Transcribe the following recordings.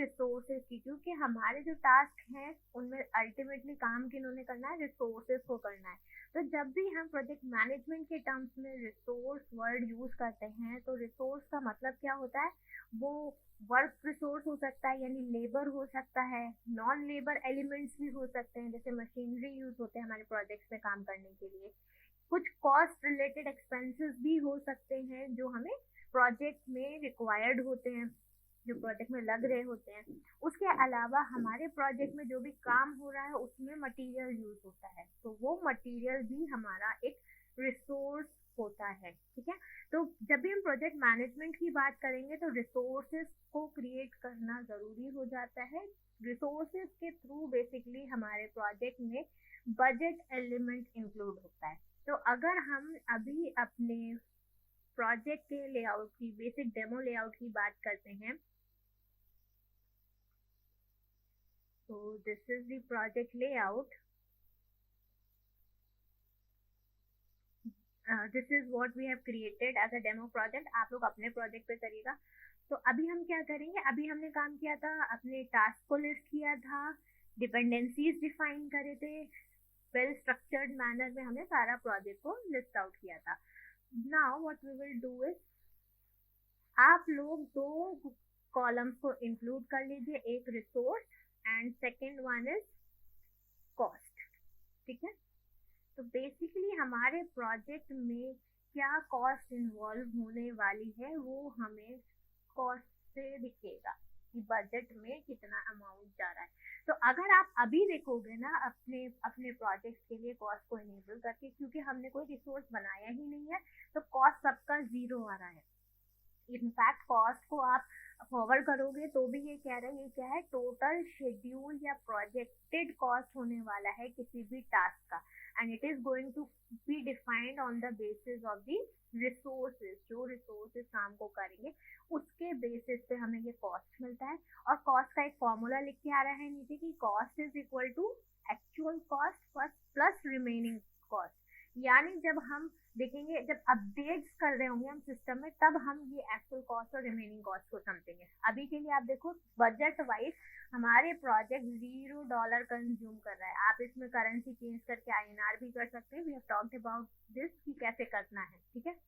Resources की, क्योंकि हमारे जो टास्क हैं उनमें अल्टीमेटली काम किन्होंने करना है, रिसोर्सेज को करना है। तो जब भी हम प्रोजेक्ट मैनेजमेंट के टर्म्स में रिसोर्स वर्ड यूज करते हैं तो रिसोर्स का मतलब क्या होता है, वो वर्क रिसोर्स हो सकता है यानी लेबर हो सकता है, नॉन लेबर एलिमेंट्स भी हो सकते हैं, जैसे मशीनरी यूज होते हैं हमारे प्रोजेक्ट्स में काम करने के लिए, कुछ कॉस्ट रिलेटेड एक्सपेंसेस भी हो सकते हैं जो हमें प्रोजेक्ट में रिक्वायर्ड होते हैं, जो प्रोजेक्ट में लग रहे होते हैं। उसके अलावा हमारे प्रोजेक्ट में जो भी काम हो रहा है उसमें मटेरियल यूज होता है, तो वो मटेरियल भी हमारा एक रिसोर्स होता है। ठीक है, तो जब भी हम प्रोजेक्ट मैनेजमेंट की बात करेंगे तो रिसोर्सेज को क्रिएट करना ज़रूरी हो जाता है। रिसोर्सेज के थ्रू बेसिकली हमारे प्रोजेक्ट में बजट एलिमेंट इंक्लूड होता है। तो अगर हम अभी अपने प्रोजेक्ट के लेआउट की, बेसिक डेमो लेआउट की बात करते हैं, तो this is the project layout, this is what we have created as a demo project. आप लोग अपने प्रोजेक्ट पे करिएगा। तो अभी हम क्या करेंगे, अभी हमने काम किया था, अपने टास्क को लिस्ट किया था, डिपेंडेंसीज डिफाइन करे थे, वेल स्ट्रक्चर्ड मैनर में हमने सारा प्रोजेक्ट को लिस्ट आउट किया था। Now what we will do is, आप लोग दो कॉलम्स को इंक्लूड कर लीजिए, एक resource and second one is cost. ठीक है, तो बेसिकली हमारे प्रोजेक्ट में क्या कॉस्ट इन्वॉल्व होने वाली है वो हमें कॉस्ट से दिखेगा कि बजट में कितना अमाउंट जा रहा है। तो अगर आप अभी देखोगे ना अपने अपने प्रोजेक्ट के लिए कॉस्ट को इनेबल करके, क्योंकि हमने कोई रिसोर्स बनाया ही नहीं है तो कॉस्ट सबका जीरो आ रहा है। इनफैक्ट कॉस्ट को आप फॉरवर्ड करोगे तो भी ये कह रहा है, ये क्या है, टोटल शेड्यूल या प्रोजेक्टेड कॉस्ट होने वाला है किसी भी टास्क का, and it is going to be defined on the basis of the resources. जो रिसोर्सेज काम को करेंगे उसके बेसिस पे हमें ये कॉस्ट मिलता है। और कॉस्ट का एक फॉर्मूला लिख के आ रहा है नीचे कि cost is equal to actual cost plus remaining cost. यानी जब हम देखेंगे, जब अपडेट्स कर रहे होंगे हम सिस्टम में, तब हम ये एक्चुअल कॉस्ट और रिमेनिंग कॉस्ट को समझेंगे। अभी के लिए आप देखो बजट वाइज हमारे प्रोजेक्ट $0 कंज्यूम कर रहा है। आप इसमें करेंसी चेंज करके INR भी कर सकते हैं, we have talked about this कि कैसे करना है। ठीक है,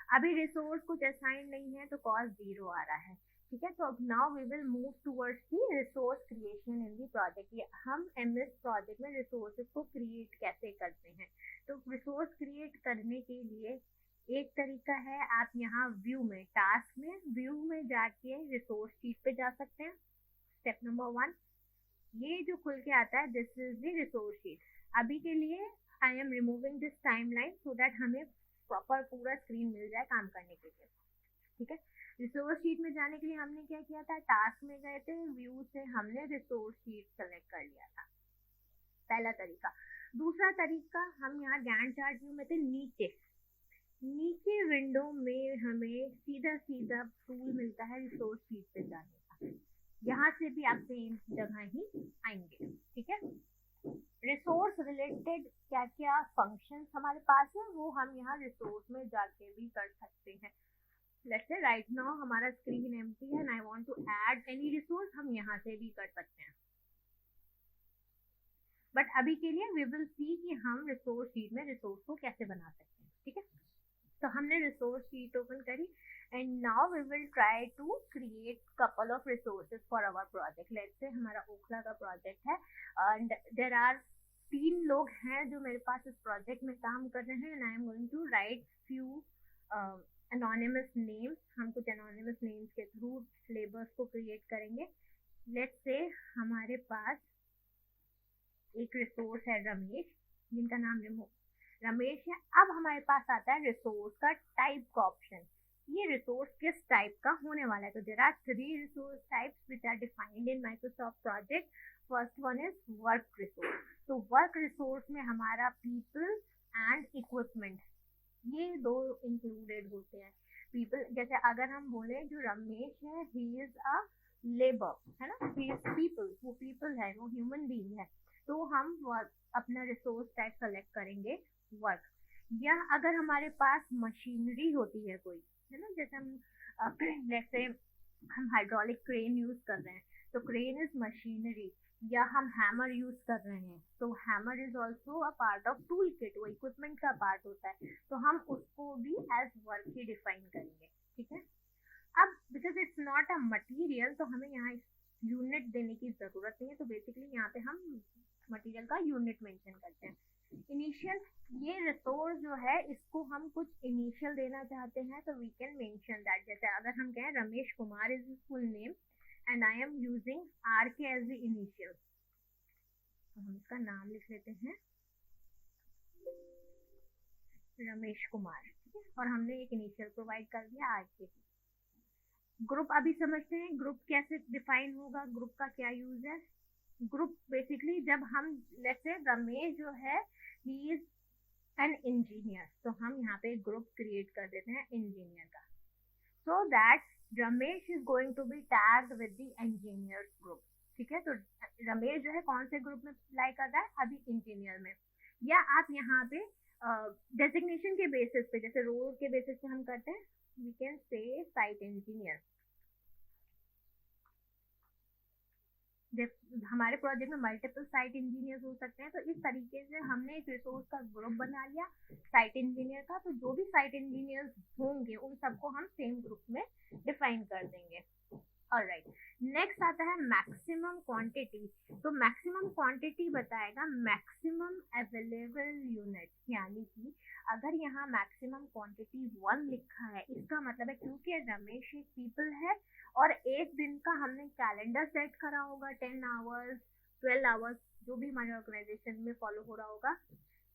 अभी रिसोर्स कुछ असाइन नहीं है तो कॉस्ट 0 आ रहा है। ठीक है, तो अब now we will move towards the resource creation in the project. ये हम MS प्रोजेक्ट में रिसोर्सेज को क्रिएट कैसे करते हैं। तो रिसोर्स क्रिएट करने के लिए एक तरीका है, आप यहाँ व्यू में, टास्क में व्यू में जाके रिसोर्स शीट पे जा सकते हैं। स्टेप नंबर 1 ये जो खुल के आता है, this is the resource sheet. अभी के लिए I am removing this timeline so that हमें प्रॉपर पूरा स्क्रीन मिल जाए काम करने के लिए। ठीक है, रिसोर्स शीट में जाने के लिए हमने क्या किया था, टास्क में गए थे, व्यू से हमने रिसोर्स शीट सेलेक्ट कर लिया था, पहला तरीका। दूसरा तरीका, हम यहाँ गैंट चार्ट व्यू में थे, नीचे विंडो में हमें सीधा सीधा टूल मिलता है रिसोर्स शीट पे जाने का। यहाँ से भी आप सेम जगह ही आएंगे। ठीक है, रिसोर्स रिलेटेड क्या क्या फंक्शंस हमारे पास है वो हम यहाँ रिसोर्स में जाके भी कर सकते हैं। लेट्स से राइट नाउ हमारा स्क्रीन एम्प्टी है and I want to add any resource, हम यहाँ से भी कर सकते हैं। बट अभी के लिए वी विल सी कि हम रिसोर्स शीट में रिसोर्स को कैसे बना सकते हैं। ठीक है, तो हमने रिसोर्स शीट ओपन करी and now we will try to create couple of resources for our project. Let's say हमारा ओखला का प्रोजेक्ट है एंड देयर आर 3 लोग हैं जो मेरे पास इस प्रोजेक्ट में काम कर रहे हैं and I am going to write few anonymous names. हम कुछ एनोनिमस नेम्स के थ्रू लेबर्स को क्रिएट करेंगे। लेट्स से हमारे पास एक रिसोर्स है रमेश, जिनका नाम रमेश है। अब हमारे पास आता है रिसोर्स का टाइप का ऑप्शन, ये रिसोर्स किस टाइप का होने वाला है। तो there are 3 resource types which are defined in Microsoft project. First one is work resource. तो वर्क रिसोर्स में हमारा पीपल एंड इक्विपमेंट, ये 2 इंक्लूडेड होते हैं। पीपल, जैसे अगर हम बोले जो रमेश है, ही इज अ लेबर, है ना, ही इज पीपल, वो पीपल है, वो ह्यूमन बीइंग है, तो हम अपना रिसोर्स टाइप सेलेक्ट करेंगे वर्क। या अगर हमारे पास मशीनरी होती है कोई, है ना, जैसे हम जैसे हम हाइड्रोलिक क्रेन यूज कर रहे हैं तो क्रेन इज मशीनरी, या हम हैमर यूज कर रहे हैं तो hammer is also a part of tool kit, वो इक्विपमेंट का पार्ट होता है, तो हम उसको भी एज वर्क ही डिफाइन करेंगे। ठीक है, अब because it's not a material तो हमें यहाँ यूनिट देने की जरूरत नहीं है, तो बेसिकली यहाँ पे हम मटेरियल का यूनिट मेंशन करते हैं। इनिशियल, ये रिसोर्स जो है इसको हम कुछ इनिशियल देना चाहते हैं तो वी कैन मेंशन दैट, जैसे अगर हम कहें Ramesh Kumar is full name and I am using R K as the initial, तो हम इसका नाम लिख लेते हैं रमेश कुमार। ठीक है, और हमने एक इनिशियल प्रोवाइड कर दिया आर के। ग्रुप अभी समझते हैं ग्रुप कैसे डिफाइन होगा, ग्रुप का क्या यूज है। ग्रुप बेसिकली जब हम लेट्स से रमेश जो है ही इज एन इंजीनियर, तो हम यहाँ पे ग्रुप क्रिएट कर देते हैं इंजीनियर का, so that Ramesh is going to be tagged with the engineer group. ठीक है, तो रमेश जो है कौन से ग्रुप में अप्लाई कर रहा है, अभी इंजीनियर में। या आप यहाँ पे डेजिग्नेशन के बेसिस पे, जैसे रोल के बेसिस पे हम करते हैं, we can say site engineer. हमारे प्रोजेक्ट में मल्टीपल साइट इंजीनियर हो सकते हैं, तो इस तरीके से हमने एक रिसोर्स का ग्रुप बना लिया साइट इंजीनियर का, तो जो भी साइट इंजीनियर होंगे उन सबको हम सेम ग्रुप में डिफाइन कर देंगे। ऑलराइट, नेक्स्ट आता है मैक्सिमम क्वांटिटी। तो मैक्सिमम क्वांटिटी बताएगा मैक्सिमम अवेलेबल यूनिट, यानी कि अगर यहाँ मैक्सिमम क्वांटिटी 1 लिखा है, इसका मतलब है क्योंकि रमेश एक पीपल है और एक दिन का हमने कैलेंडर सेट करा होगा 10 आवर्स 12 आवर्स जो भी हमारे ऑर्गेनाइजेशन में फॉलो हो रहा होगा,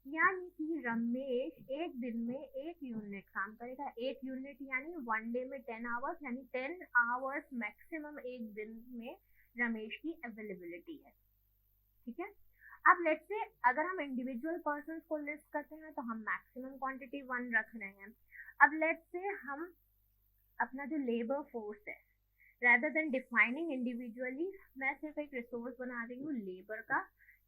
यानी कि रमेश एक दिन में एक यूनिट काम करेगा। एक यूनिट यानी 1 डे में 10 आवर्स, यानी 10 आवर्स मैक्सिमम एक दिन में रमेश की अवेलेबिलिटी है। ठीक है, अब लेट्स से अगर हम इंडिविजुअल पर्सन को लिस्ट करते हैं तो हम मैक्सिमम क्वांटिटी 1 रख रहे हैं। अब लेट्स से हम अपना जो लेबर फोर्स है, rather than defining individually, मैं सिर्फ एक रिसोर्स बना रही हूँ लेबर का,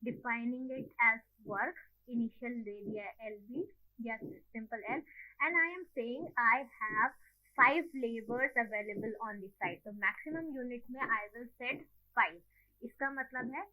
defining it as work, initial दे दिया है LB या simple L, and I am saying I have 5 labors available on the site, तो maximum unit में I will set 5। इसका मतलब है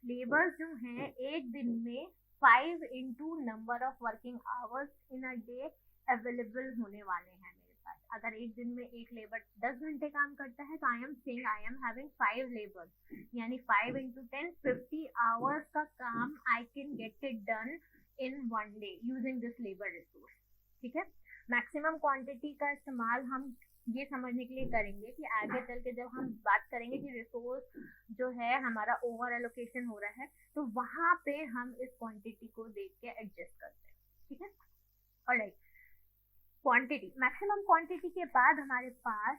लेबर्स जो हैं एक दिन में 5 into number of working hours in a day available होने वाले हैं मेरे पास। अगर एक दिन में एक लेबर 10 घंटे काम करता है तो I am saying I am having 5 labours, यानी 5 into 10 50 आवर्स का काम I can get it done in 1 day using this labour resource. ठीक है, मैक्सिमम क्वांटिटी का इस्तेमाल हम ये समझने के लिए करेंगे कि आगे चल के जब हम बात करेंगे कि रिसोर्स जो है हमारा ओवर एलोकेशन हो रहा है तो वहां पे हम इस क्वांटिटी को देख के एडजस्ट करते हैं। ठीक है, ऑलराइट, क्वांटिटी, मैक्सिमम क्वांटिटी के बाद हमारे पास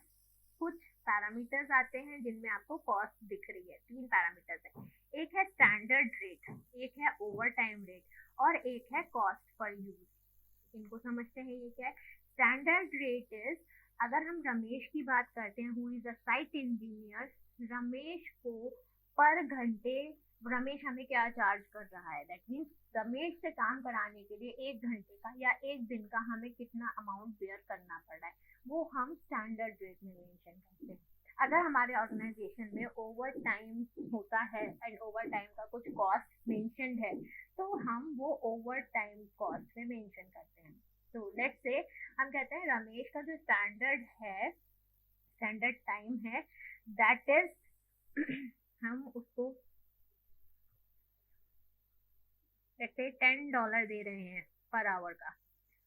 कुछ पैरामीटर्स आते हैं जिनमें आपको कॉस्ट दिख रही है। 3 पैरामीटर्स हैं, एक है स्टैंडर्ड रेट, एक है ओवर टाइम रेट और एक है कॉस्ट पर यूज। इनको समझते हैं ये क्या है। स्टैंडर्ड रेट इज, अगर हम रमेश की बात करते हैं who is a site engineer, Ramesh को पर घंटे रमेश हमें क्या चार्ज कर रहा है, दैट मीन्स रमेश से काम कराने के लिए 1 घंटे का या 1 दिन का हमें कितना अमाउंट बेयर करना पड़ रहा है, वो हम स्टैंडर्ड रेट में मेंशन करते हैं। अगर हमारे ऑर्गेनाइजेशन में ओवर टाइम होता है एंड ओवर टाइम का कुछ कॉस्ट मेंशन्ड है तो हम वो ओवर टाइम कॉस्ट में मेंशन करते हैं। तो लेट्स से हम कहते हैं रमेश का जो स्टैंडर्ड है, स्टैंडर्ड टाइम है, दैट इज हम उसको जैसे $10 दे रहे हैं पर आवर का।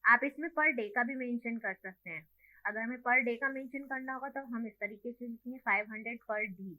आप इसमें पर डे का भी मेंशन कर सकते हैं। अगर हमें पर डे का मेंशन करना होगा तो हम इस तरीके से लिखेंगे 500 पर डी।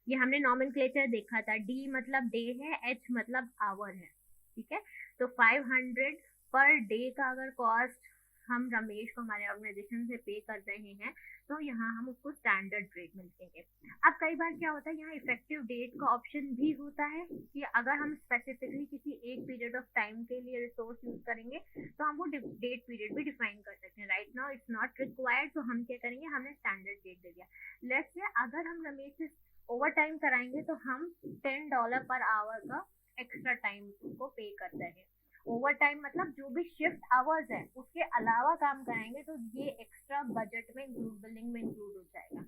ये हमने नॉमेनक्लेचर देखा था, डी मतलब डे है, एच मतलब आवर है। ठीक है, तो 500 पर डे का अगर कॉस्ट हम रमेश को हमारे ऑर्गेनाइजेशन से पे कर रहे हैं तो यहाँ हम उसको स्टैंडर्ड रेट में लिखेंगे। अब कई बार क्या होता है, यहाँ इफेक्टिव डेट का ऑप्शन भी होता है कि अगर हम स्पेसिफिकली किसी एक पीरियड ऑफ टाइम के लिए रिसोर्स यूज करेंगे तो हम वो डेट पीरियड भी डिफाइन कर सकते हैं। Right now it's not required, तो हम क्या करेंगे, हमने स्टैंडर्ड डेट दे दिया। लेट्स से अगर हम रमेश से ओवर टाइम कराएंगे तो हम $10 पर आवर का एक्स्ट्रा टाइम को पे कर रहे हैं। ओवर टाइम मतलब जो भी शिफ्ट आवर्स है उसके अलावा काम कराएंगे तो ये एक्स्ट्रा बजट में इंक्लूड, बिलिंग में इंक्लूड हो जाएगा।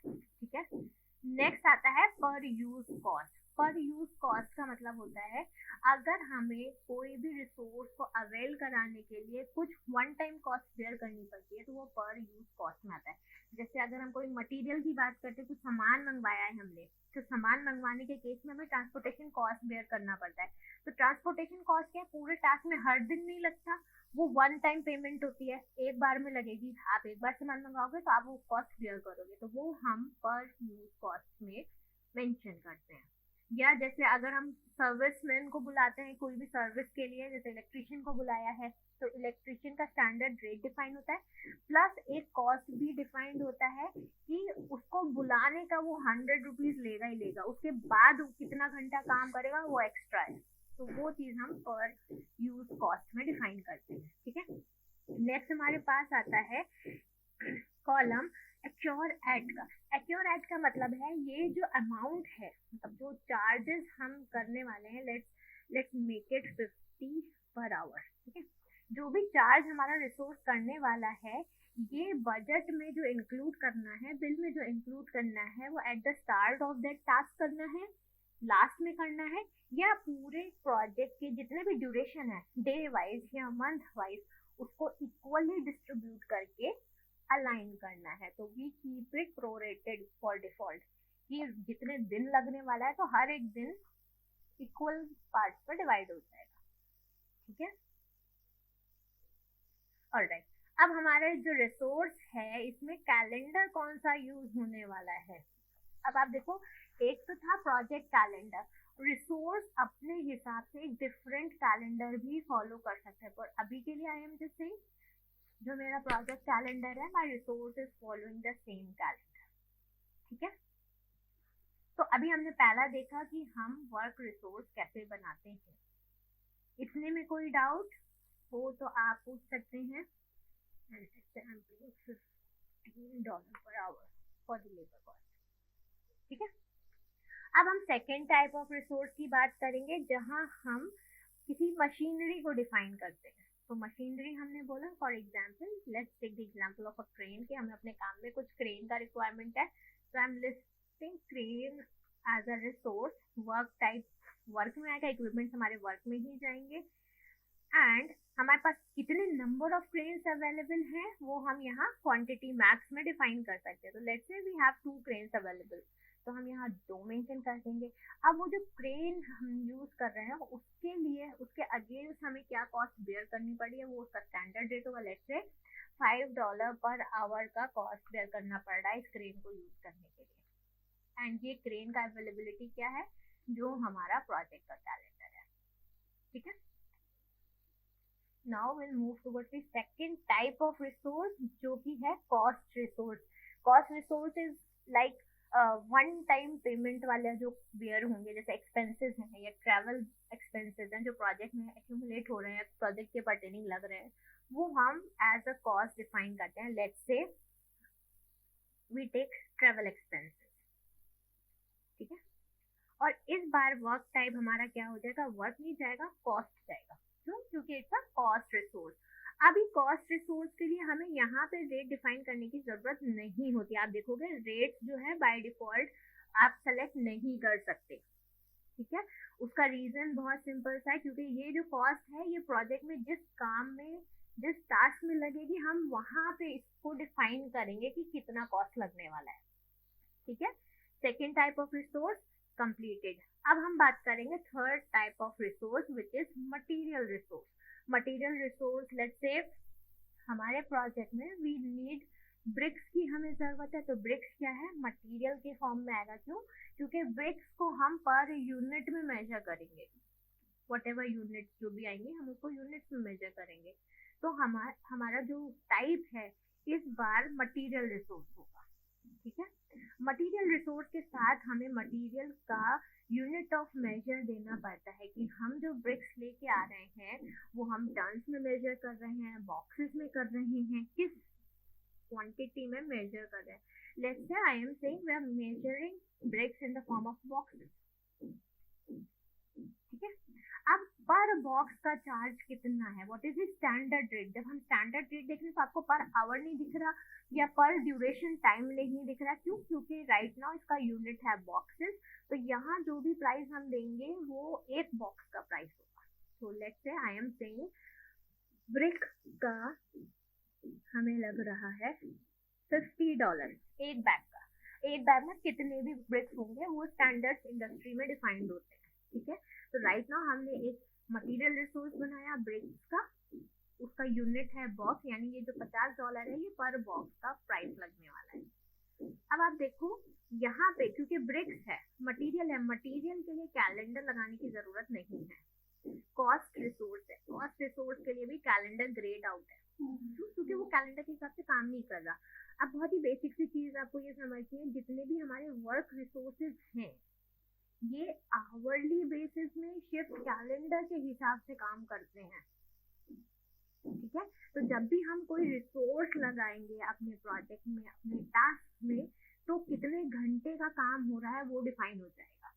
ठीक है, नेक्स्ट आता है पर यूज कॉस्ट। पर यूज कॉस्ट का मतलब होता है अगर हमें कोई भी रिसोर्स को अवेल कराने के लिए कुछ वन टाइम कॉस्ट बेयर करनी पड़ती है तो वो पर यूज कॉस्ट में आता है। जैसे अगर हम कोई मटेरियल की बात करते हैं, कुछ सामान मंगवाया है हमने, तो सामान मंगवाने के केस में हमें ट्रांसपोर्टेशन कॉस्ट बेयर करना पड़ता है। तो ट्रांसपोर्टेशन कॉस्ट क्या है, पूरे टास्क में हर दिन नहीं लगता, वो वन टाइम पेमेंट होती है, एक बार में लगेगी। आप एक बार सामान मंगाओगे तो आप वो कॉस्ट बेयर करोगे, तो वो हम पर यूज कॉस्ट में मेंशन करते हैं। या जैसे अगर हम सर्विसमैन को बुलाते हैं कोई भी सर्विस के लिए, जैसे इलेक्ट्रिशियन को बुलाया है तो इलेक्ट्रिशियन का स्टैंडर्ड रेट डिफाइन होता है, प्लस एक कॉस्ट भी डिफाइंड होता है कि उसको बुलाने का वो 100 रुपीज लेगा ही लेगा, उसके बाद वो कितना घंटा काम करेगा वो एक्स्ट्रा है। तो वो चीज हम पर यूज कॉस्ट में डिफाइन करते हैं। ठीक है, नेक्स्ट हमारे पास आता है कॉलम एक्योर एट का। एक्योर एट का मतलब है ये जो अमाउंट है, मतलब जो चार्जेस हम करने वाले हैं, let's make it 50 per hour. ठीक है, जो भी चार्ज हमारा रिसोर्स करने वाला है ये बजट में जो इंक्लूड करना है, बिल में जो इंक्लूड करना है, वो at the start of that task करना है, लास्ट में करना है, या पूरे प्रोजेक्ट के जितने भी ड्यूरेशन है डे वाइज या मंथ वाइज उसको इक्वली डिस्ट्रीब्यूट करके अलाइन करना है। तो we keep it prorated for default, कि जितने दिन लगने वाला है तो हर एक दिन इक्वल पार्ट पर डिवाइड हो जाएगा। ठीक है, ऑलराइट। अब हमारे जो रिसोर्स है इसमें कैलेंडर कौन सा यूज होने वाला है। अब आप देखो, एक तो था प्रोजेक्ट कैलेंडर, रिसोर्स अपने हिसाब से एक डिफरेंट कैलेंडर भी फॉलो कर सकते हैं, पर अभी के लिए आई एम जस्ट सेइंग जो मेरा प्रोजेक्ट कैलेंडर है, my resource is following the same calendar. ठीक है, तो अभी हमने पहला देखा कि हम वर्क रिसोर्स कैसे बनाते हैं। इतने में कोई डाउट हो तो आप पूछ सकते हैं। $15 per hour for the labour cost. ठीक है, अब हम सेकेंड टाइप ऑफ रिसोर्स की बात करेंगे जहां हम किसी मशीनरी को डिफाइन करते हैं। तो मशीनरी हमने बोला, for example let's take the example of a crane, कि हमें अपने काम में कुछ क्रेन का रिक्वायरमेंट है, तो I am listing crane as a resource. Work type work में आएगा, इक्विपमेंट हमारे वर्क में ही जाएंगे, एंड हमारे पास कितने नंबर ऑफ क्रेन्स अवेलेबल हैं वो हम यहाँ क्वांटिटी मैक्स में डिफाइन कर सकते हैं। तो let's say we have 2 cranes available, तो हम यहाँ 2 मेंशन कर देंगे। अब वो जो क्रेन हम यूज कर रहे हैं उसके लिए, उसके अगेंस्ट हमें क्या कॉस्ट बेयर करनी पड़ी है, वो उसका स्टैंडर्ड रेट होगा। लेट्स से $5 पर आवर का कॉस्ट बेयर करना पड़ रहा है इस क्रेन को यूज करने के लिए। एंड ये क्रेन का अवेलेबिलिटी क्या है, जो हमारा प्रोजेक्ट का कैलेंडर है। ठीक है, now we'll move towards the second type of resource जो कि है cost resource. Cost resource is like one time payment वाले जो बेयर होंगे, जैसे expenses हैं या travel expenses हैं जो प्रोजेक्ट में accumulate हो रहे हैं, प्रोजेक्ट के pertaining लग रहे हैं, वो हम as a cost define करते हैं। Let's say we take travel expenses। ठीक है, और इस बार वर्क टाइप हमारा क्या हो जाएगा, वर्क नहीं जाएगा, कॉस्ट जाएगा। क्यों, क्योंकि इट्स अ कॉस्ट रिसोर्स। अभी कॉस्ट रिसोर्स के लिए हमें यहाँ पे रेट डिफाइन करने की जरूरत नहीं होती। आप देखोगे रेट जो है बाय डिफॉल्ट आप सेलेक्ट नहीं कर सकते। ठीक है, उसका रीजन बहुत सिंपल सा है, क्योंकि ये जो कॉस्ट है ये प्रोजेक्ट में जिस काम में, जिस टास्क में लगेगी, हम वहां पे इसको डिफाइन करेंगे कि कितना कॉस्ट लगने वाला है। ठीक है, second type of resource completed. अब हम बात करेंगे third type of resource which is material resource. Material resource, let's say हमारे प्रोजेक्ट में वी नीड ब्रिक्स की हमें जरूरत है, तो ब्रिक्स क्या है, मटेरियल के फॉर्म में आएगा। क्यों, क्योंकि ब्रिक्स को हम पर यूनिट में मेजर करेंगे, वट एवर यूनिट जो भी आएंगे हम उसको यूनिट्स में मेजर करेंगे। तो हमारा जो टाइप है इस बार मटेरियल रिसोर्स होगा। ठीक है, मटेरियल रिसोर्स के साथ हमें मटेरियल का यूनिट ऑफ मेजर देना पड़ता है कि हम जो ब्रिक्स लेके आ रहे हैं वो हम टन्स में मेजर कर रहे हैं, बॉक्सेस में कर रहे हैं, किस क्वांटिटी में मेजर कर रहे हैं। Let's say I am saying we are measuring bricks in the form of boxes. ठीक है। अब पर बॉक्स का चार्ज कितना है, what is the standard rate. जब हम स्टैंडर्ड रेट देख रहे हैं तो आपको पर आवर नहीं दिख रहा या पर ड्यूरेशन टाइम नहीं दिख रहा, क्यों, क्योंकि राइट नाउ इसका यूनिट है बॉक्सेस। तो यहाँ जो भी प्राइस हम देंगे वो एक बॉक्स का प्राइस होगा। So let's say I am saying brick का हमें लग रहा है $50 एक बैग का। एक बैग में कितने भी ब्रिक्स होंगे वो स्टैंडर्ड इंडस्ट्री में डिफाइंड होते हैं, ठीक है। तो राइट नाउ हमने एक मटेरियल रिसोर्स बनाया ब्रिक्स का, उसका यूनिट है बॉक्स, यानी ये जो $50 है ये पर बॉक्स का प्राइस लगने वाला है। अब आप देखो यहाँ पे क्योंकि ब्रिक्स है, मटेरियल के लिए कैलेंडर लगाने की जरूरत नहीं है। कॉस्ट रिसोर्स है, कॉस्ट रिसोर्स के लिए भी कैलेंडर ग्रेड आउट है, क्योंकि वो कैलेंडर के हिसाब से काम नहीं कर रहा। अब बहुत ही बेसिक सी चीज आपको ये समझनी है, जितने भी हमारे वर्क रिसोर्सेज हैं ये आवरली बेसिस में शिफ्ट कैलेंडर के हिसाब से काम करते हैं, ठीक है। तो जब भी हम कोई रिसोर्स लगाएंगे अपने प्रोजेक्ट में, अपने टास्क में, तो कितने घंटे का काम हो रहा है वो डिफाइन हो जाएगा।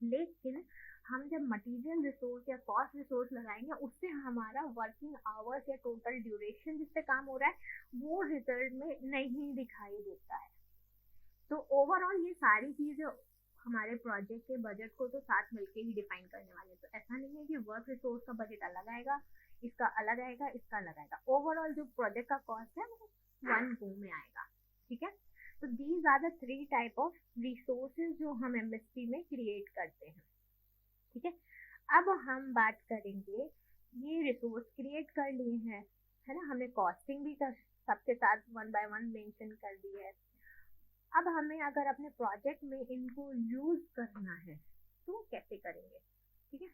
लेकिन हम जब मटेरियल रिसोर्स या कॉस्ट रिसोर्स लगाएंगे उससे हमारा वर्किंग आवर्स या टोटल ड्यूरेशन जिस पे काम हो रहा है वो रिजल्ट में नहीं दिखाई देता है। तो ओवरऑल ये सारी चीजें हमारे प्रोजेक्ट के बजट को तो साथ मिलके ही डिफाइन करने वाले। तो ऐसा नहीं है कि वर्क रिसोर्स का बजट अलग आएगा, इसका अलग आएगा, इसका अलग आएगा। ओवरऑल जो प्रोजेक्ट का कॉस्ट है वो वन गो में आएगा, ठीक है। तो these are the 3 type of resources जो हम एमएसपी में क्रिएट करते हैं, ठीक है। अब हम बात करेंगे, ये रिसोर्स क्रिएट कर लिए हैं, है ना, हमने कॉस्टिंग भी कर सबके साथ 1 बाय 1 मेंशन कर दी है। अब हमें अगर अपने प्रोजेक्ट में इनको यूज करना है तो कैसे करेंगे, ठीक है।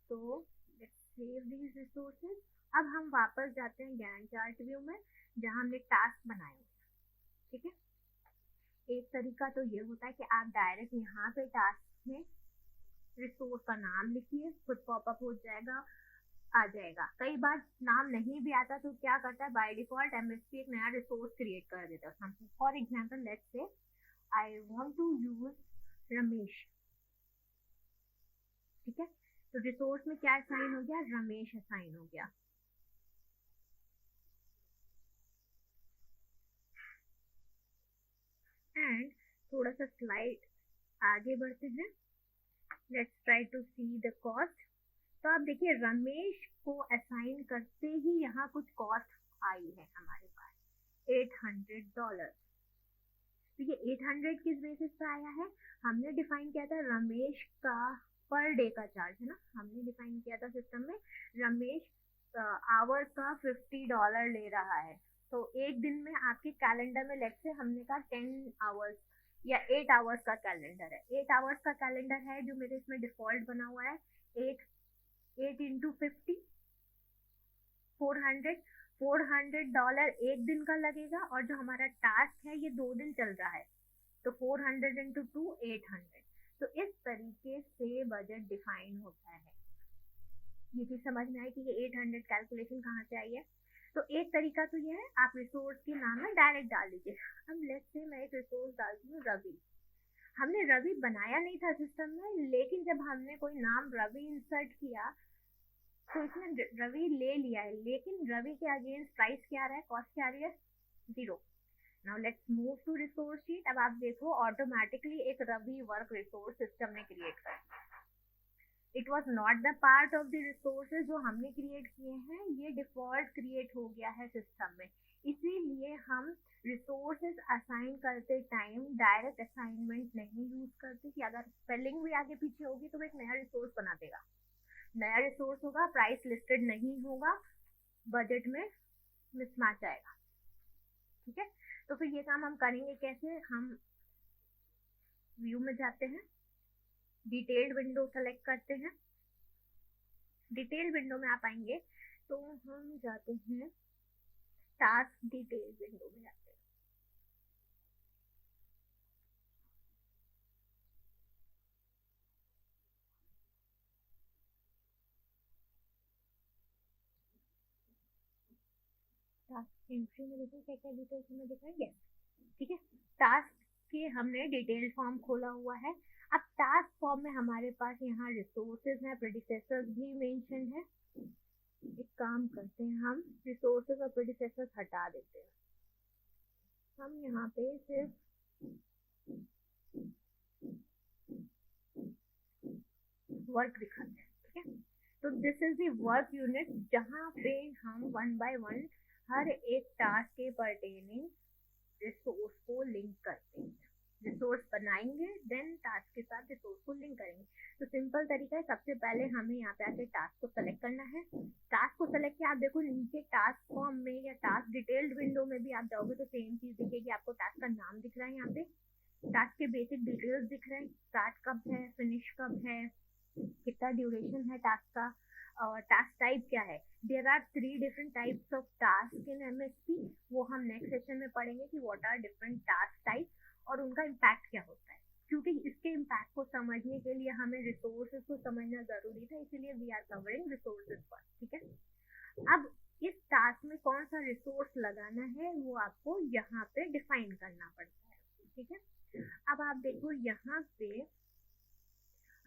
तो लेट्स सेव दीज रिसोर्सेज। अब हम वापस जाते हैं गैंट चार्ट व्यू में जहां हमने टास्क बनाए हैं, ठीक है। एक तरीका तो ये होता है कि आप डायरेक्ट यहाँ पे टास्क में रिसोर्स का नाम लिखिए, खुद पॉपअप हो जाएगा, आ जाएगा। कई बार नाम नहीं भी आता तो क्या करता है बाय डिफॉल्ट एमएसपी एक नया रिसोर्स क्रिएट कर देता है। For example let's say I want to use Ramesh, ठीक है। तो रिसोर्स में क्या असाइन हो गया, रमेश असाइन हो गया। एंड थोड़ा सा स्लाइड आगे बढ़ते हैं, let's try to see the cost. तो आप देखिए रमेश को असाइन करते ही यहाँ कुछ कॉस्ट आई है हमारे पास $800। तो ये 800 किस बेसिस पे आया है, हमने डिफाइन किया था रमेश का पर डे का चार्ज, है ना, हमने डिफाइन किया था सिस्टम में रमेश आवर का $50 ले रहा है। तो एक दिन में आपके कैलेंडर में लेट्स से हमने कहा 10 आवर्स या 8 आवर्स का कैलेंडर है, 8 आवर्स का कैलेंडर है जो मेरे इसमें डिफॉल्ट बना हुआ है। 8 into 50 $400 एक दिन का लगेगा, और जो हमारा टास्क है ये 2 दिन चल रहा है, तो 400 into 2 800। तो इस तरीके से बजट डिफाइन होता है। ये चीज समझ में आई कि ये 800 कैलकुलेशन कहाँ से आई है। तो एक तरीका तो ये है आप रिसोर्स के नाम में डायरेक्ट डाल दीजिए। अब लेट्स से मैं एक रिसोर्स डालती हूँ रवि। हमने रवि बनाया नहीं था सिस्टम में, लेकिन जब हमने कोई नाम रवि इंसर्ट किया तो इसने रवि ले लिया है, लेकिन रवि के अगेंस्ट प्राइस क्या आ रहा है, कॉस्ट क्या आ रही है, 0। Now let's move to resource sheet. अब आप देखो ऑटोमेटिकली एक रवि वर्क रिसोर्स सिस्टम ने क्रिएट कर दिया। It was not the part of the resources जो हमने क्रिएट किए हैं, ये डिफॉल्ट क्रिएट हो गया है सिस्टम में। इसीलिए हम रिसोर्सेज असाइन करते टाइम डायरेक्ट असाइनमेंट नहीं यूज करते कि अगर स्पेलिंग भी आगे पीछे होगी तो वो एक नया रिसोर्स बना देगा, नया रिसोर्स होगा, प्राइस लिस्टेड नहीं होगा, बजट में मिसमैच आएगा, ठीक है। तो फिर ये काम हम करेंगे कैसे, हम व्यू में जाते हैं, डिटेल्ड विंडो सेलेक्ट करते हैं। डिटेल विंडो में आप आएंगे तो हम जाते हैं टास्क डिटेल विंडो में जाते हैं। टास्क एंट्री में देखो क्या क्या डिटेल्स हमें दिख रहा है, ठीक है। टास्क के हमने डिटेल्ड फॉर्म खोला हुआ है। अब टास्क फॉर्म में हमारे पास यहाँ रिसोर्सेज हैं, प्रेडिसेसर्स भी मेंशन है। एक काम करते हैं, हम रिसोर्सेज और प्रेडिसेसर्स हटा देते हैं। हम यहाँ पे सिर्फ वर्क दिखाते हैं, ठीक है। तो this is the work unit, जहाँ पे हम 1 बाय 1 हर एक टास्क के परटेनिंग रिसोर्स को लिंक करते हैं। रिसोर्स बनाएंगे, देन टास्क के साथ रिसोर्स को लिंक करेंगे। तो सिंपल तरीका है, सबसे पहले हमें यहाँ पे आके टास्क को सेलेक्ट करना है। टास्क को सेलेक्ट किया, आप देखो नीचे टास्क फॉर्म में या टास्क डिटेल्ड विंडो में भी आप जाओगे तो सेम चीज दिखेगी। आपको टास्क का नाम दिख रहा है, यहाँ पे टास्क के बेसिक डिटेल्स दिख रहे हैं, स्टार्ट कब है, फिनिश कब है, कितना ड्यूरेशन है टास्क का, और टास्क टाइप क्या है। There are 3 different types of task in MSP. वो हम नेक्स्ट सेशन में पढ़ेंगे कि what are different task type और उनका इम्पैक्ट क्या होता है। क्योंकि इसके इम्पैक्ट को समझने के लिए हमें रिसोर्सेज को समझना जरूरी था, इसीलिए वी आर कवरिंग रिसोर्सेज पर, ठीक है। अब इस टास्क में कौन सा रिसोर्स लगाना है वो आपको यहाँ पे डिफाइन करना पड़ता है, ठीक है। अब आप देखो यहाँ पे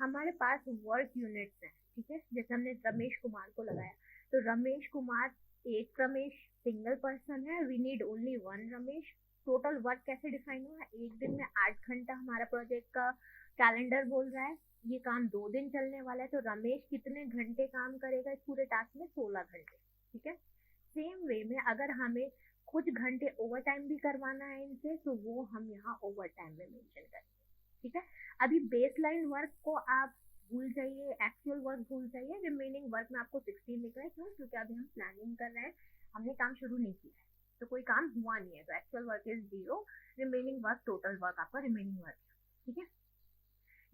हमारे पास वर्क यूनिट्स हैं, ठीक है। जैसे हमने रमेश कुमार को लगाया, तो रमेश कुमार एक रमेश सिंगल पर्सन है, we need only 1 Ramesh. Total work कैसे डिफाइन हुआ है, एक दिन में 8 घंटा हमारा प्रोजेक्ट का कैलेंडर बोल रहा है। ये काम 2 दिन चलने वाला है, तो रमेश कितने घंटे काम करेगा इस पूरे टास्क में, 16 घंटे, ठीक है। सेम वे में अगर हमें कुछ घंटे ओवर टाइम भी करवाना है इनसे, तो वो हम यहाँ ओवर टाइम में मेंशन करेंगे, ठीक है। अभी बेसलाइन वर्क को आप भूल जाइए, एक्चुअल वर्क भूल जाइए। रिमेनिंग वर्क में आपको 16 लिख रहा है, क्यों, क्योंकि अभी हम प्लानिंग कर रहे हैं, हमने काम शुरू नहीं किया है, तो कोई काम हुआ नहीं है, तो actual work is 0, remaining work total work आपका रिमेनिंग वर्क है, ठीक है।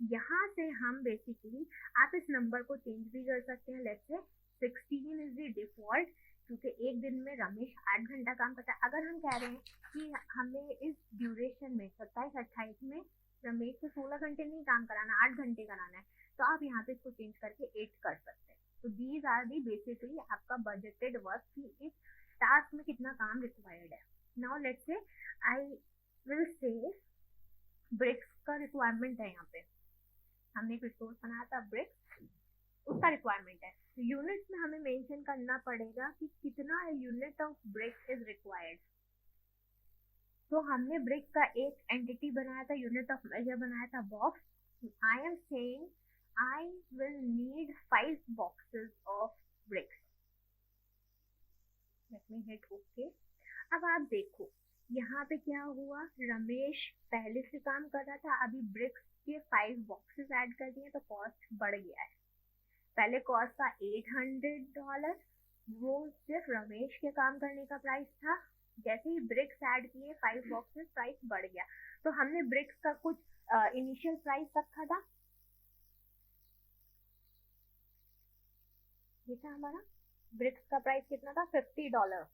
यहाँ से हम बेसिकली आप इस नंबर को चेंज भी कर सकते हैं। लेट्स से 16 इज द डिफॉल्ट, क्योंकि एक दिन में रमेश 8 घंटा काम करता है। अगर हम कह रहे हैं कि हमें इस ड्यूरेशन में 27-28 में रमेश को 16 घंटे नहीं काम कराना, 8 घंटे कराना है, तो आप यहाँ पे इसको चेंज करके 8 कर सकते हैं। तो दीज आर दी बेसिकली आपका बजटेड वर्क कि इस टास्क में कितना काम रिक्वायर्ड है। Now let's say I will say bricks का रिक्वायरमेंट है। यहाँ पे हमने एक रिसोर्स बनाया था ब्रिक्स, उसका रिक्वायरमेंट है। तो यूनिट्स में हमें मेंशन करना पड़ेगा कि कितना unit of BRICS is required. तो हमने ब्रिक का एक एंटिटी बनाया था, यूनिट ऑफ मेजर बनाया था box. I am saying I will need 5 boxes of bricks. Let me hit OK. अब आप देखो यहाँ पे क्या हुआ, रमेश पहले से काम कर रहा था, अभी ब्रिक्स के 5 बॉक्सेस ऐड कर दिए, तो कॉस्ट बढ़ गया है। पहले कॉस्ट था $800, वो सिर्फ रमेश के काम करने का प्राइस था। जैसे ही ब्रिक्स ऐड किए 5 बॉक्सेस, प्राइस बढ़ गया। तो हमने ब्रिक्स का कुछ इनिशियल प्राइस रखा था, ये था हमारा ब्रिक्स का प्राइस कितना था, $50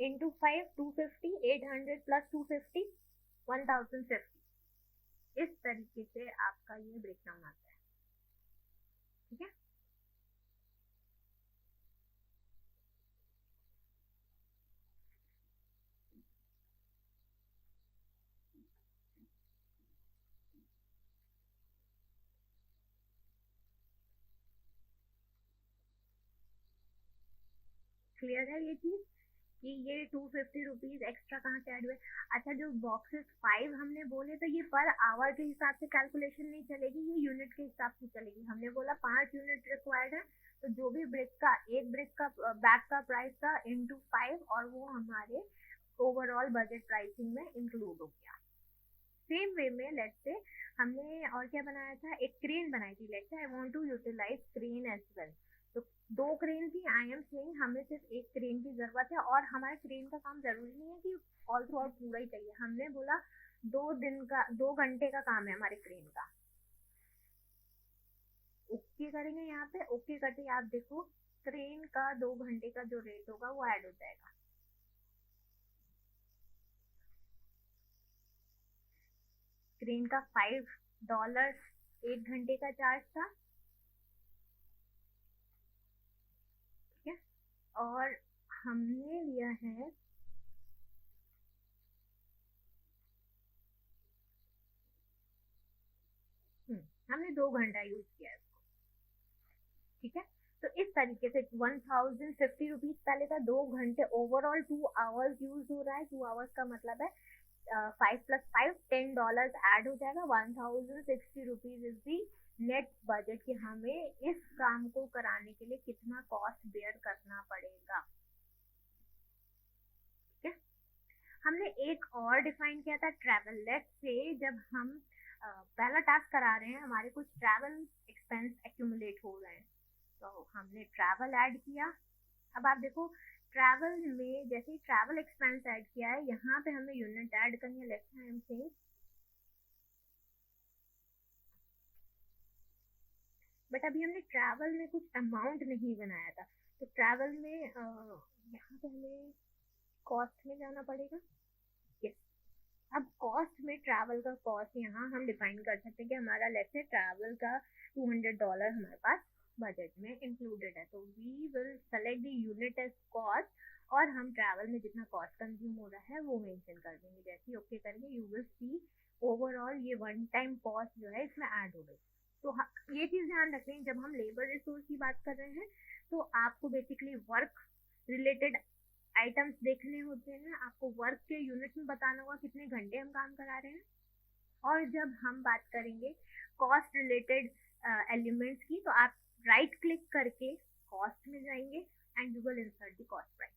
इंटू 5, 250, 800 प्लस 250, 1050। इस तरीके से आपका ये ब्रेकडाउन आता है, ठीक है। क्लियर है ये चीज कि ये 250 रुपीज एक्स्ट्रा कहाँ से ऐड हुए। अच्छा, जो बॉक्सेस 5 हमने बोले, तो ये पर आवर के हिसाब से कैलकुलेशन नहीं चलेगी, ये यूनिट के हिसाब से चलेगी। हमने बोला 5 यूनिट रिक्वायर्ड है, तो जो भी एक ब्रिक का बैग का प्राइस था इंटू 5, और वो हमारे ओवरऑल बजट प्राइसिंग में इंक्लूड हो गया। सेम वे में लेट्स से हमने और क्या बनाया था, एक क्रेन बनाई थी। Let's say I want to utilize crane as well, तो 2 क्रेन थी। आई एम सेइंग हमें सिर्फ एक क्रेन की जरूरत है, और हमारे क्रेन का काम जरूरी नहीं है कि ऑल थ्रू आउट पूरा ही चाहिए। हमने बोला 2 घंटे का काम है हमारे क्रेन का। ओके करेंगे, यहाँ पे ओके करते ही आप देखो क्रेन का 2 घंटे का जो रेट होगा वो ऐड हो जाएगा। क्रेन का $5 1 घंटे का चार्ज था, ठीक है। और हमने लिया है हमने 2 घंटा यूज किया है इसको, ठीक है। तो इस तरीके से 1050 रुपीज पहले था, 2 घंटे ओवरऑल 2 आवर्स यूज हो रहा है। 2 आवर्स का मतलब है 5 + 5 $10 ऐड हो जाएगा। 1060 rupees is the net budget कि हमें इस काम को कराने के लिए कितना कॉस्ट बेयर करना पड़ेगा, ठीक है। हमने एक और डिफाइन किया था ट्रैवल। लेट्स से जब हम पहला टास्क करा रहे हैं, हमारे कुछ ट्रैवल एक्सपेंस एक्यूमुलेट हो रहे हैं, तो हमने ट्रैवल ऐड किया। अब आप देखो ट्रैवल में जैसे ही ट्रैवल एक्सपेंस ऐड किया है, यहाँ पे हमें यूनिट ऐड करनी है। लेट्स से हम से बट अभी हमने ट्रैवल में कुछ अमाउंट नहीं बनाया था, तो ट्रैवल में यहाँ पे हमें कॉस्ट में जाना पड़ेगा। यस, अब कॉस्ट में ट्रैवल का कॉस्ट यहाँ हम डिफाइन कर सकते हैं कि हमारा लेट्स से ट्रैवल का $200 हमारे पास बजट में इंक्लूडेड है, तो we will select the unit as cost और हम ट्रैवल में जितना कॉस्ट कंज्यूम हो रहा है वो मेंशन कर देंगे। जैसे ओके करेंगे यू विल सी ओवरऑल ये वन टाइम कॉस्ट जो है इसमें ऐड हो गई। तो ये चीज़ ध्यान रखें जब हम लेबर रिसोर्स की बात कर रहे हैं, तो आपको बेसिकली वर्क रिलेटेड आइटम्स देखने होते हैं, आपको वर्क के यूनिट में बताना होगा कितने घंटे हम काम करा रहे हैं। और जब हम बात करेंगे कॉस्ट रिलेटेड एलिमेंट्स की, तो आप राइट क्लिक करके कॉस्ट में जाएंगे and you will insert the cost price,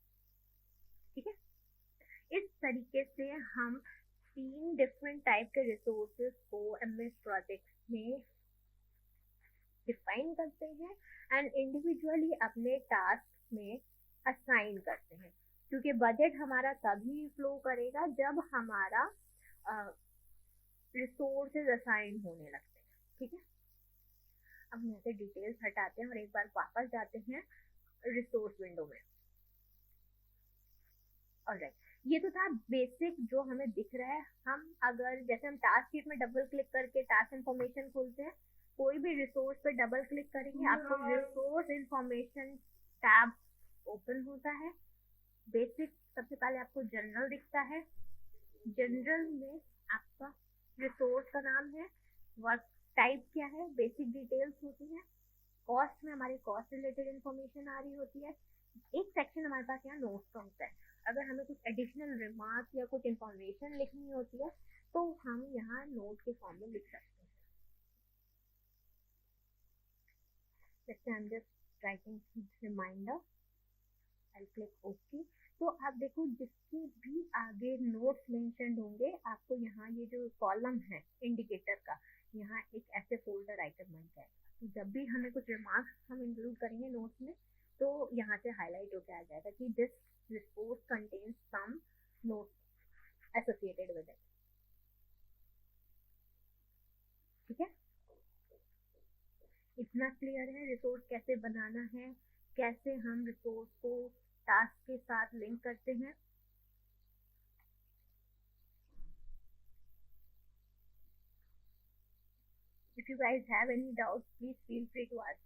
ठीक है। इस तरीके से हम 3 डिफरेंट टाइप के रिसोर्सेज को एमएस प्रोजेक्ट में डिफाइन करते हैं एंड इंडिविजुअली अपने टास्क में असाइन करते हैं, क्योंकि बजट हमारा तभी फ्लो करेगा जब हमारा रिसोर्सेज असाइन होने लगते हैं, ठीक है। अब यहाँ से डिटेल्स हटाते हैं और एक बार वापस जाते हैं रिसोर्स विंडो में। ऑलराइट, ये तो था बेसिक जो हमें दिख रहा है। हम अगर जैसे हम टास्क शीट में डबल क्लिक करके टास्क इन्फॉर्मेशन खोलते हैं, कोई भी रिसोर्स पे डबल क्लिक करेंगे आपको रिसोर्स इन्फॉर्मेशन टैब ओपन होता है। बेसिक सबसे पहले आपको जनरल दिखता है। जनरल में आपका रिसोर्स का नाम है, वर्क टाइप क्या है, बेसिक डिटेल्स होती है। कॉस्ट में हमारी कॉस्ट रिलेटेड इन्फॉर्मेशन आ रही होती है। एक सेक्शन हमारे पास यहाँ नोट्स का होता है, अगर हमें कुछ एडिशनल रिमार्क या कुछ इन्फॉर्मेशन लिखनी होती है तो हम यहाँ नोट के फॉर्म में लिख सकते हैं। जैसे I'm just writing reminder, I'll click OK। तो आप देखो जिसके भी आगे नोट्स मेंशन होंगे, आपको यहाँ ये जो कॉलम है इंडिकेटर का, यहाँ एक ऐसे फोल्डर आइटम बन जाएगा। तो जब भी हमें कुछ रिमार्क्स हम इंक्लूड करेंगे नोट्स में, तो यहाँ से हाईलाइट होकर आ जाएगा कि this report contains some notes associated with it, ठीक है। इतना क्लियर है रिसोर्स कैसे बनाना है, कैसे हम रिसोर्स को टास्क के साथ लिंक करते हैं। If you guys have any doubts, please feel free to ask.